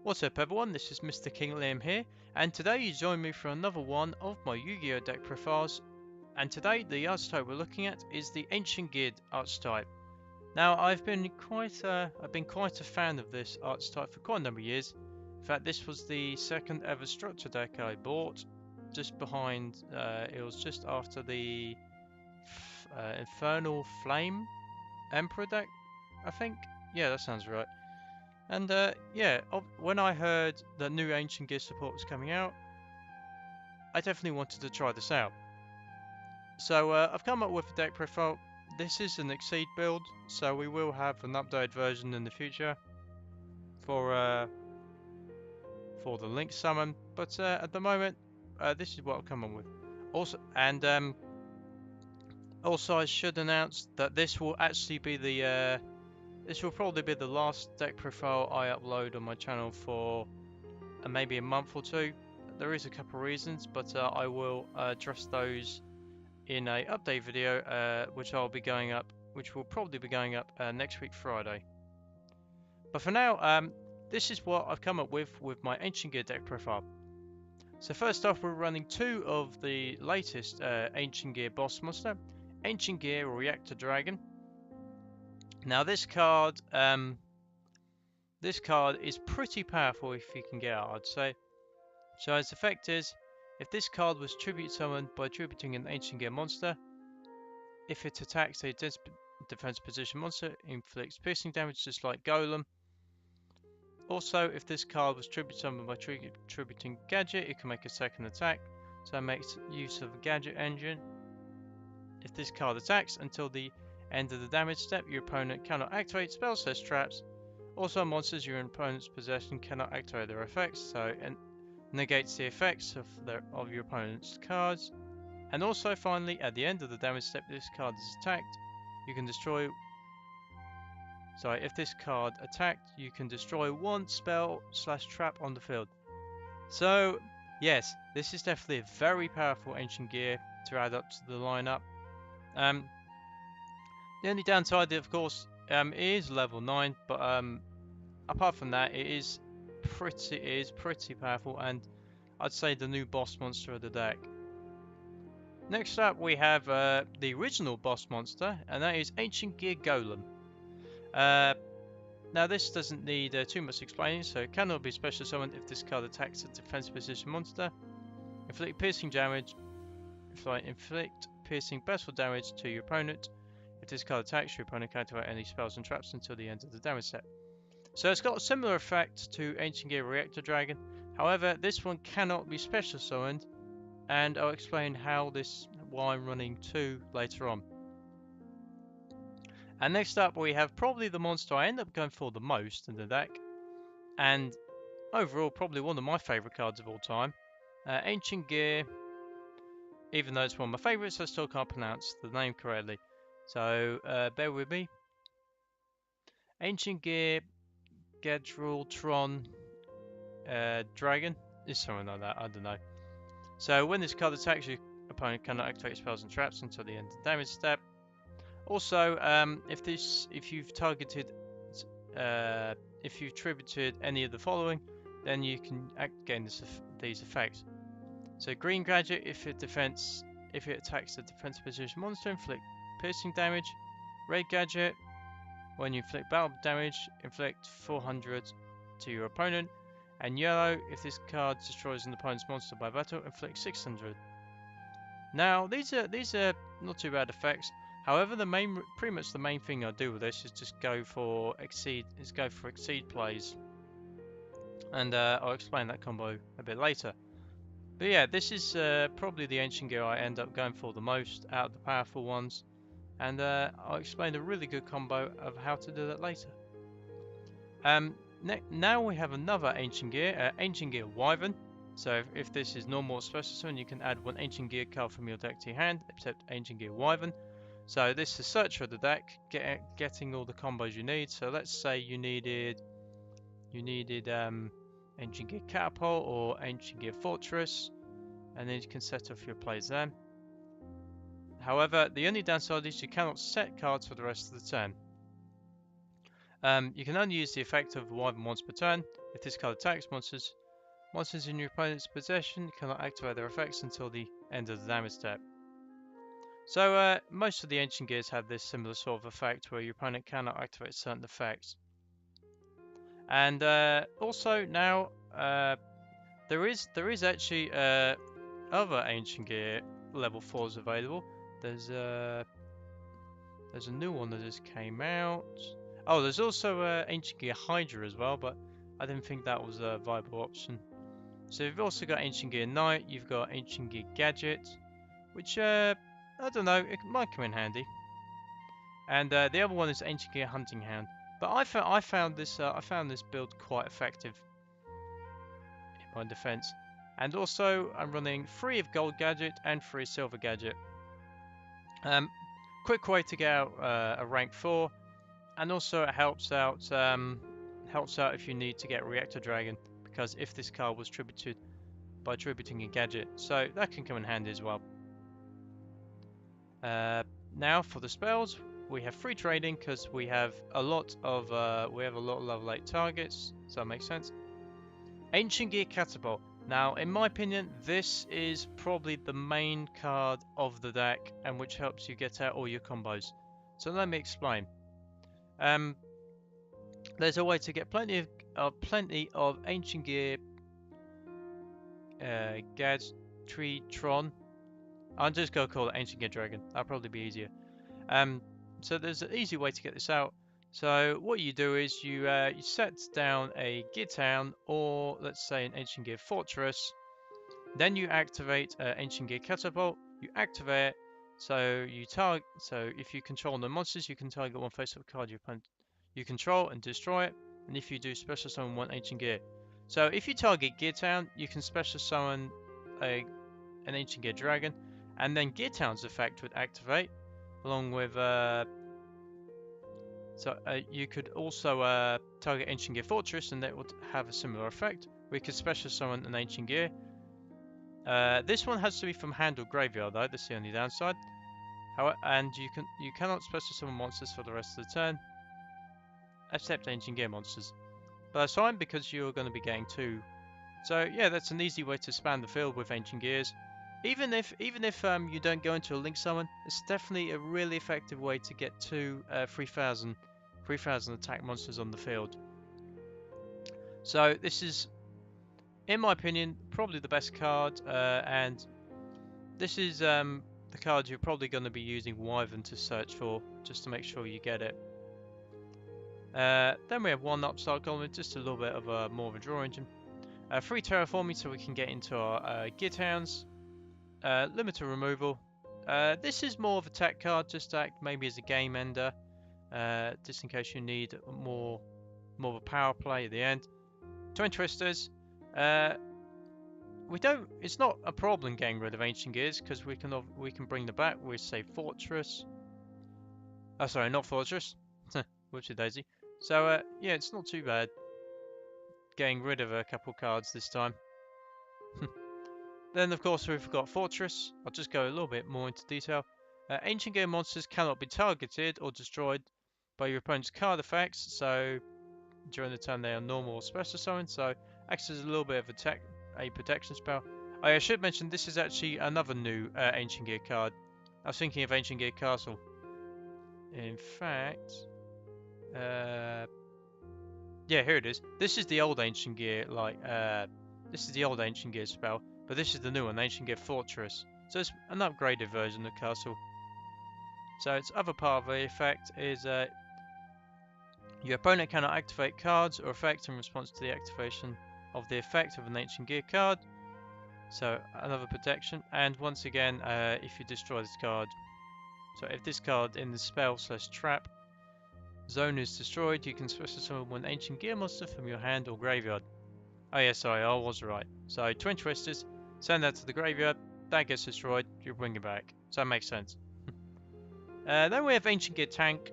What's up everyone, this is MrKingLiam here, and today you join me for another one of my Yu-Gi-Oh deck profiles, and today the archetype we're looking at is the Ancient Gear Archetype. Now I've been quite a fan of this archetype for quite a number of years. In fact, this was the second ever structure deck I bought, just behind, it was just after the Infernal Flame Emperor deck, I think. Yeah, that sounds right. And yeah, when I heard that new Ancient Gear support was coming out, I definitely wanted to try this out. So I've come up with a deck profile. This is an Exceed build, so we will have an updated version in the future for the Link Summon. But at the moment, this is what I've come up with. Also, I should announce that this will actually be the this will probably be the last deck profile I upload on my channel for maybe a month or two. There is a couple of reasons, but I will address those in a update video, which will probably be going up next week Friday. But for now, this is what I've come up with my Ancient Gear deck profile. So first off, we're running two of the latest Ancient Gear boss monster, Ancient Gear Reactor Dragon. Now this card is pretty powerful if you can get out, I'd say. So its effect is, if this card was tribute summoned by tributing an Ancient Gear monster, if it attacks a defense position monster, it inflicts piercing damage just like Golem. Also, if this card was tribute summoned by tributing gadget, it can make a second attack, so it makes use of a gadget engine. If this card attacks until the end of the damage step, your opponent cannot activate spells / traps. Also, monsters your opponent's possession cannot activate their effects, so it negates the effects of your opponent's cards. And also, finally, at the end of the damage step, if this card is attacked, you can destroy. If this card attacked, you can destroy one spell / trap on the field. So, yes, this is definitely a very powerful Ancient Gear to add up to the lineup. The only downside, of course, it is level 9, but apart from that, it is pretty powerful, and I'd say the new boss monster of the deck. Next up, we have the original boss monster, and that is Ancient Gear Golem. Now this doesn't need too much explaining, so it cannot be special summoned if this card attacks a defense position monster. Inflict piercing battle damage to your opponent. If this card attacks, your opponent can activate any spells and traps until the end of the damage step. So it's got a similar effect to Ancient Gear Reactor Dragon. However, this one cannot be special summoned, and I'll explain why I'm running two later on. And next up, we have probably the monster I end up going for the most in the deck, and overall probably one of my favourite cards of all time, Ancient Gear. Even though it's one of my favourites, I still can't pronounce the name correctly, so bear with me. Ancient Gear Gadrultron Dragon is something like that, I don't know. So when this card attacks, your opponent cannot activate spells and traps until the end of the damage step. Also, if you've tributed any of the following, then you can gain these effects. So green gadget, if it attacks the defense position monster, inflict piercing damage. Red gadget, when you inflict battle damage, inflict 400 to your opponent. And yellow, if this card destroys an opponent's monster by battle, inflict 600. Now these are not too bad effects. However, pretty much the main thing I do with this is just go for exceed plays, and I'll explain that combo a bit later. But yeah, this is probably the Ancient Gear I end up going for the most out of the powerful ones, and I'll explain a really good combo of how to do that later. Now we have another Ancient Gear, Ancient Gear Wyvern. So if this is normal or special summon, you can add one Ancient Gear card from your deck to your hand, except Ancient Gear Wyvern. So this is search for the deck, getting all the combos you need. So let's say you needed Ancient Gear Catapult or Ancient Gear Fortress, and then you can set off your plays then. However, the only downside is you cannot set cards for the rest of the turn. You can only use the effect of Wyvern once per turn. If this card attacks monsters in your opponent's possession cannot activate their effects until the end of the damage step. So most of the Ancient Gears have this similar sort of effect where your opponent cannot activate certain effects. And also now there is actually other Ancient Gear level 4s available. There's a new one that just came out. Oh, there's also Ancient Gear Hydra as well, but I didn't think that was a viable option. So you've also got Ancient Gear Knight, you've got Ancient Gear Gadget, which I don't know, it might come in handy. And the other one is Ancient Gear Hunting Hound. But I found this build quite effective in my defense. And also I'm running 3 of Gold Gadget and 3 of Silver Gadget. Quick way to get out a rank 4, and also it helps out if you need to get Reactor Dragon, because if this card was tributed by tributing a gadget, so that can come in handy as well. Now for the spells, we have free trading because we have a lot of level 8 targets, so that makes sense. Ancient Gear Catapult. Now, in my opinion, this is probably the main card of the deck, and which helps you get out all your combos. So let me explain. There's a way to get plenty of Ancient Gear Gadgetron. I'm just gonna call it Ancient Gear Dragon. That'll probably be easier. So there's an easy way to get this out. So what you do is you set down a Gear Town, or let's say an Ancient Gear Fortress. Then you activate Ancient Gear Catapult. You activate it. So if you control the monsters, you can target one face-up card your opponent you control and destroy it. And if you do special summon one Ancient Gear. So if you target Gear Town, you can special summon an Ancient Gear Dragon, and then Gear Town's effect would activate, along with you could also target Ancient Gear Fortress, and that would have a similar effect. We could special summon an Ancient Gear. This one has to be from hand or graveyard though, that's the only downside. And you cannot special summon monsters for the rest of the turn, except Ancient Gear monsters. But that's fine because you're going to be getting 2. So yeah, that's an easy way to span the field with Ancient Gears. Even if you don't go into a Link Summon, it's definitely a really effective way to get 2 3,000 attack monsters on the field. So this is, in my opinion, probably the best card, and this is the card you're probably going to be using Wyvern to search for, just to make sure you get it. Then we have 1 upstart column, just a little bit of more of a draw engine. 3 terraforming so we can get into our Gear Towns. Limited removal. This is more of a tech card, just to act maybe as a game ender, just in case you need more of a power play at the end. Twin Twisters. It's not a problem getting rid of Ancient Gears because we can bring them back with, say, Fortress. Oh, sorry, not Fortress. Whoopsie daisy. So yeah, it's not too bad getting rid of a couple cards this time. Then of course we've got Fortress. I'll just go a little bit more into detail. Ancient Gear monsters cannot be targeted or destroyed by your opponent's card effects, so during the turn they are normal or special summon, so acts as a little bit of a protection spell. I should mention this is actually another new Ancient Gear card. I was thinking of Ancient Gear Castle. In fact, yeah, here it is. This is the old Ancient Gear, this is the old Ancient Gear spell, but this is the new one, Ancient Gear Fortress. So it's an upgraded version of Castle. So its other part of the effect is your opponent cannot activate cards or effects in response to the activation of the effect of an Ancient Gear card. So another protection, and once again, if you destroy this card. So if this card in the spell/trap zone is destroyed, you can special summon one Ancient Gear monster from your hand or graveyard. Oh yeah, sorry, I was right. So Twin Twisters, send that to the graveyard, that gets destroyed, you bring it back. So that makes sense. Then we have Ancient Gear Tank.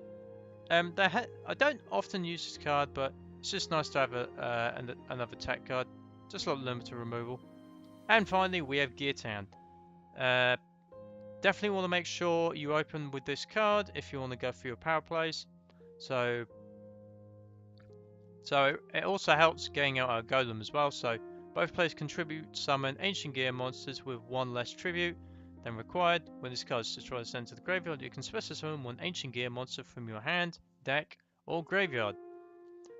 I don't often use this card, but it's just nice to have another tech card, just like limited removal. And finally, we have Gear Town. Definitely want to make sure you open with this card if you want to go for your power plays. So So it also helps getting out our golem as well. So both players contribute summon ancient gear monsters with 1 less tribute than required. When this card is destroyed and sent to the graveyard, you can special summon 1 ancient gear monster from your hand, deck, or graveyard.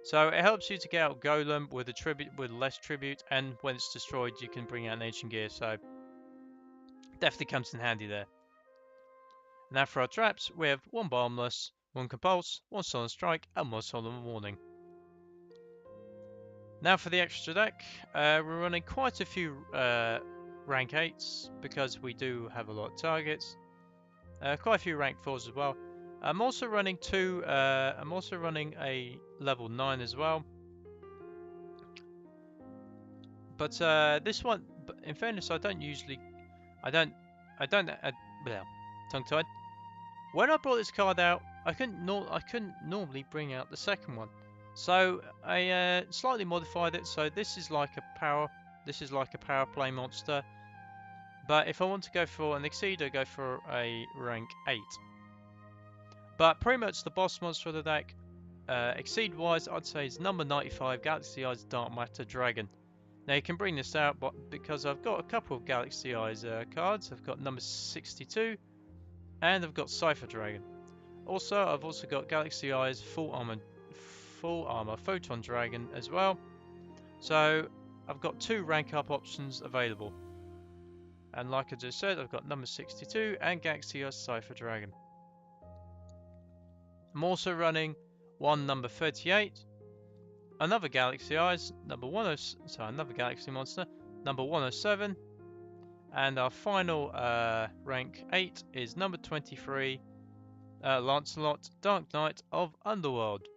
So it helps you to get out golem with a tribute with less tribute, and when it's destroyed, you can bring out an ancient gear. So definitely comes in handy there. Now for our traps, we have 1 Barmless, 1 Compulse, 1 Solemn Strike, and 1 Solemn Warning. Now for the extra deck, we're running quite a few rank 8s because we do have a lot of targets. Quite a few rank 4s as well. I'm also running a level 9 as well. But this one, in fairness, tongue-tied. When I brought this card out, I couldn't normally bring out the second one, so I slightly modified it. So this is like a power play monster. But if I want to go for an Exceed, I go for a rank 8. But pretty much the boss monster of the deck, Exceed wise, I'd say is number 95, Galaxy Eyes Dark Matter Dragon. Now you can bring this out, but because I've got a couple of Galaxy Eyes cards, I've got number 62, and I've got Cypher Dragon. Also, I've also got Galaxy Eyes Full Armor Photon Dragon as well. So I've got 2 rank up options available. And like I just said, I've got number 62 and Galaxy Eyes Cypher Dragon. I'm also running 1 number 38. Another Galaxy Eyes, another Galaxy Monster, number 107, and our final rank 8 is number 23, Lancelot, Dark Knight of Underworld.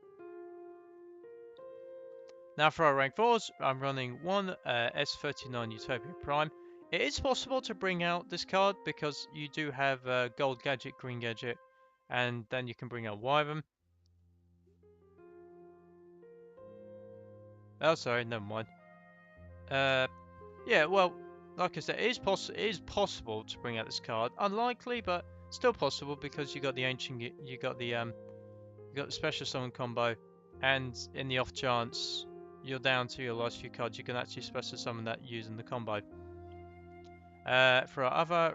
Now for our rank 4s, I'm running 1 S39 Utopia Prime. It is possible to bring out this card because you do have Gold Gadget, Green Gadget, and then you can bring out Wyvern. Oh, sorry, never mind. Yeah, well, like I said, it is possible to bring out this card. Unlikely, but still possible because you got the ancient, you got the special summon combo, and in the off chance you're down to your last few cards, you can actually special summon that using the combo. For our other,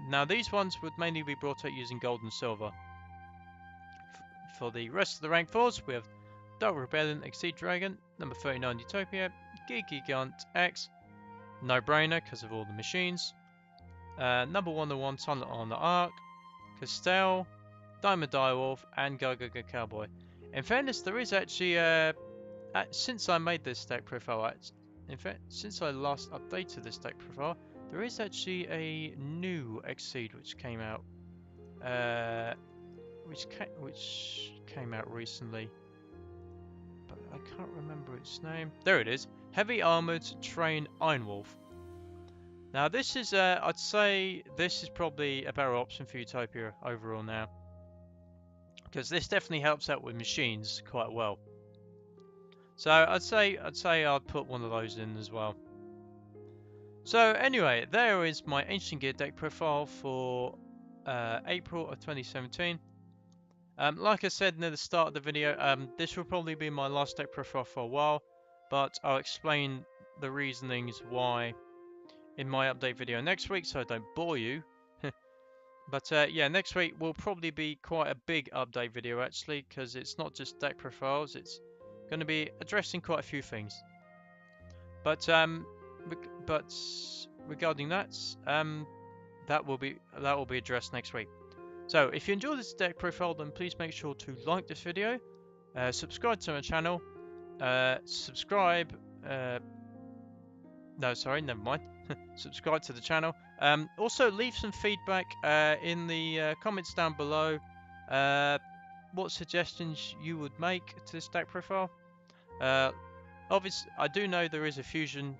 now these ones would mainly be brought out using gold and silver. For the rest of the rank 4s, we have Dark Rebellion, Exceed Dragon, number 39 Utopia, Gigant X, no brainer because of all the machines. Number 101 Sunlight on the Ark, Castell, Diamond Direwolf, and Go Go Go Cowboy. In fairness, there is actually since I made this deck profile, in fact, since I last updated this deck profile, there is actually a new Exceed which came out, which came out recently. I can't remember its name. There it is. Heavy Armored Train Ironwolf. Now this is, I'd say this is probably a better option for Utopia overall now, because this definitely helps out with machines quite well. So I'd say I'd put one of those in as well. So anyway, there is my Ancient Gear deck profile for April of 2017. Like I said near the start of the video, this will probably be my last deck profile for a while, but I'll explain the reasonings why in my update video next week, so I don't bore you. But yeah, next week will probably be quite a big update video actually, because it's not just deck profiles, it's going to be addressing quite a few things. But regarding that, that will be addressed next week. So if you enjoyed this deck profile, then please make sure to like this video, subscribe to my channel, subscribe to the channel. Also leave some feedback in the comments down below, what suggestions you would make to this deck profile. Obviously I do know there is a fusion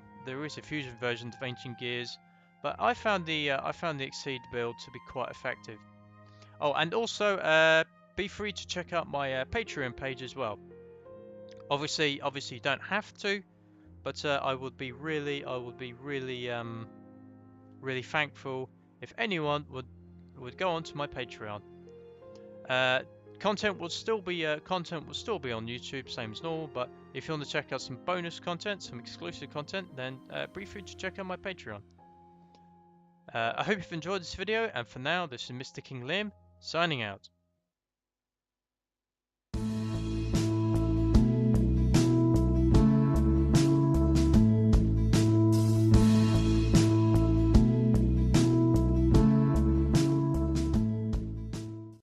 version of Ancient Gears, but I found the Exceed build to be quite effective. Oh, and also be free to check out my Patreon page as well. Obviously you don't have to, but I would be really thankful if anyone would go onto my Patreon. Content will still be on YouTube, same as normal, but If you want to check out some bonus content, some exclusive content, then be free to check out my Patreon. I hope you've enjoyed this video, and for now, this is MrKingLiam signing out.